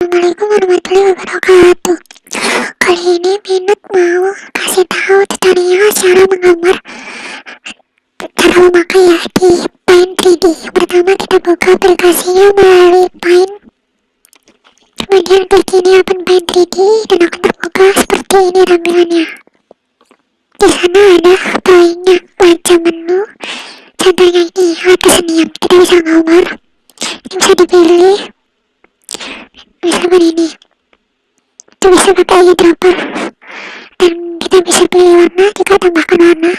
Assalamualaikum warahmatullahi wabarakatuh. Kali ini Minote mau kasih tahu tutorial cara menggambar, cara memakai ya di Paint 3D. Yang pertama kita buka aplikasinya melalui Paint, kemudian klik ini open Paint 3D dan akan terbuka seperti ini tampilannya. Di sana ada banyak macam menu, contohnya ini alat kesenian, kita bisa gambar, ini bisa dipilih. Misalkan ini, itu bisa pakai eyedropper dan kita bisa pilih warna, kita tambahkan warna.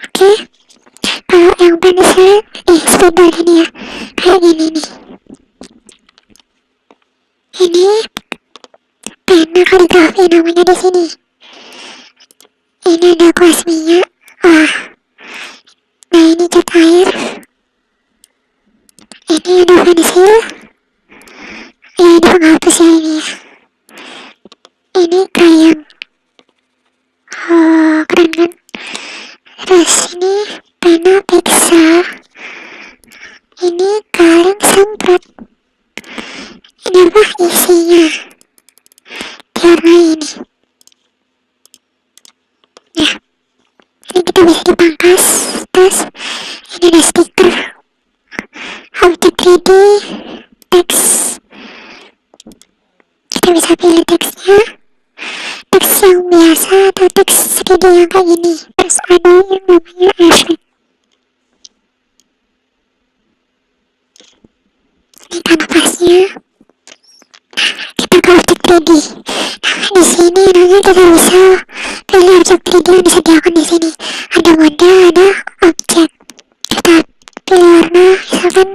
Oke, kalau yang pensil spidol ini ya, kayak gini nih. Ini pena kaligrafi namanya di sini. Ini ada kuas minyak. Wah, nah ini cat air. Ini ada pensil. Ya ini penghapus ya ini ya. Ini crayon. Oh keren kan. Terus ini pena bisa. Ini kaleng semprot. Ini apa isinya? Diwarnai ini. Ya, ini kita bisa dipangkas. Terus ini ada stiker. Objek 3D, teks. Kita bisa pilih teksnya, teks yang biasa atau teks 3D yang kayak gini. Terus ada yang namanya efek. Ini kanvasnya. Kita ke objek 3D. Di sini nanti kita bisa pilih objek 3D yang disediakan di sini. Ada mode, ada objek. Kita pilih warna, misalkan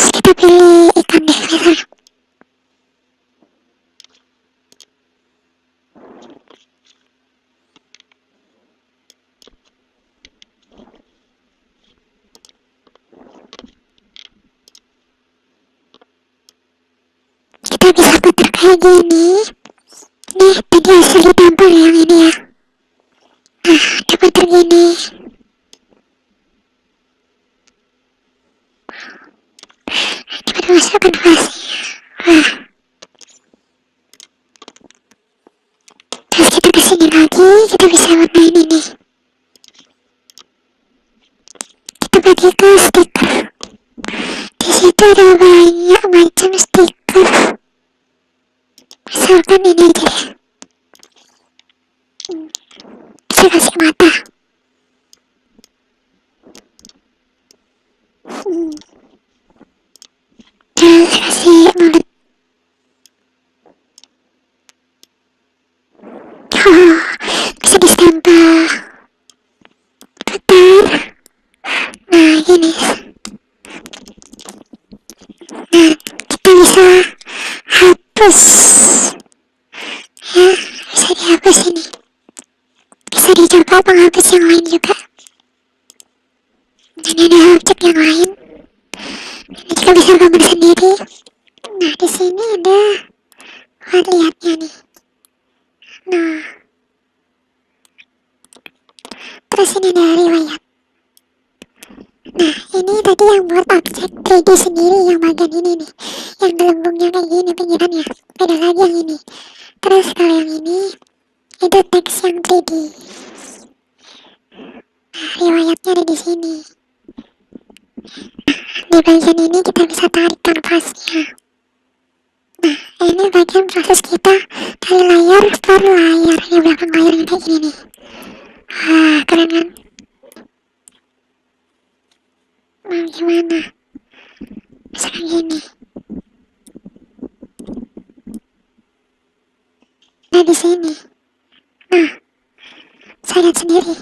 kita pilih ikan deh misalnya. Kita bisa putar kayak gini. Nih tadi hasil ditampil yang ini ya. Nah kita putar gini. Kita masuk kanvasnya. Wah. Terus kita kesini lagi, kita bisa warnain ini. Kita pergi ke stiker. Di situ ada banyak macam stiker. Misalkan ini aja deh. Bisa kasih mata. Terus kasih mulut. Oh, bisa distempel. Putar. Nah gini. Nah kita bisa hapus. Ya, bisa dihapus ini. Bisa dicoba penghapus yang lain juga. Ini ada objek yang lain. Ini juga bisa gambar sendiri. Nah di sini ada lihatnya nih. Nah, terus ini ada riwayat. Nah ini tadi yang buat objek 3D sendiri yang bagian ini nih, yang gelembungnya kayak gini pinggirannya. Beda lagi yang ini. Terus kalau yang ini itu teks yang 3D. Nah, riwayatnya ada di sini. Di bagian ini kita bisa tarik kanvasnya. Nah, ini bagian proses kita dari layar per layar. Ini belakang layarnya kayak gini nih. Wah, keren kan? Nah, gimana? Misalkan gini. Nah, di sini. Nah, saya lihat sendiri.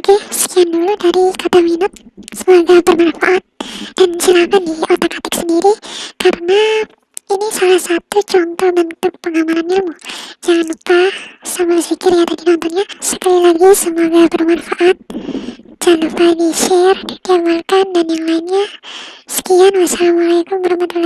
Oke, sekian dulu dari kata Minote. Semoga bermanfaat dan silakan di otak-atik sendiri karena ini salah satu contoh bentuk pengamalan ilmu. Jangan lupa sama zikir ya tadi nontonnya. Sekali lagi semoga bermanfaat. Jangan lupa di share, diamalkan dan yang lainnya. Sekian, wassalamualaikum warahmatullahi wabarakatuh.